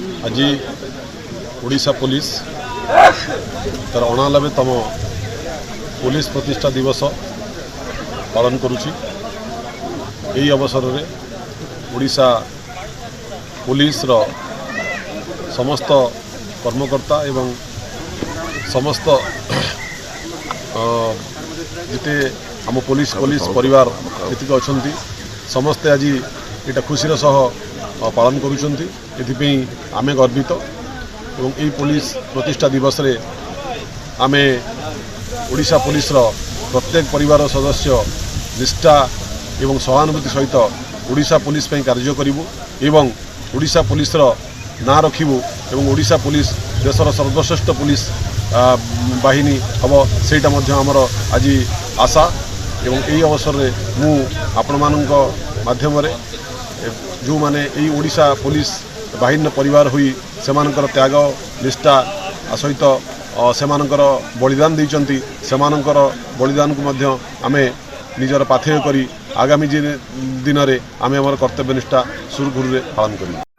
आज ओडिशा पुलिस तार 89तम पुलिस प्रतिष्ठा दिवस पालन करुछि। एही अवसर में ओडिशा पुलिस रो समस्त कर्मकर्ता एवं समस्त जिते आम पुलिस परिवार जीतक अच्छा समस्ते आज ये खुशी सह पालन करुँच। आम गर्वित एवं यही पुलिस प्रतिष्ठा दिवस रे आम ओडिशा पुलिस रो प्रत्येक परिवार सदस्य निष्ठा एवं सहानुभूति सहित ओडिशा पुलिस पे कार्य करूँ एवं ओडिशा पुलिस रो ना रखिबू एवं ओडिशा पुलिस देशर सर्वश्रेष्ठ पुलिस बाहिनी हम सेटा आमर आज आशा। एवं यही अवसर में मु आपण मानक माध्यम जो माने यही ओडिशा पुलिस बाहिनी परिवार हुई सेमानकर त्याग निष्ठा सहित सेमानकर बलिदान देइचंती सेमानकर बलिदान को आमे निजर पाथेय करी आगामी दिन में आमे हमर कर्तव्य निष्ठा सुरखुरु पालन करूँ।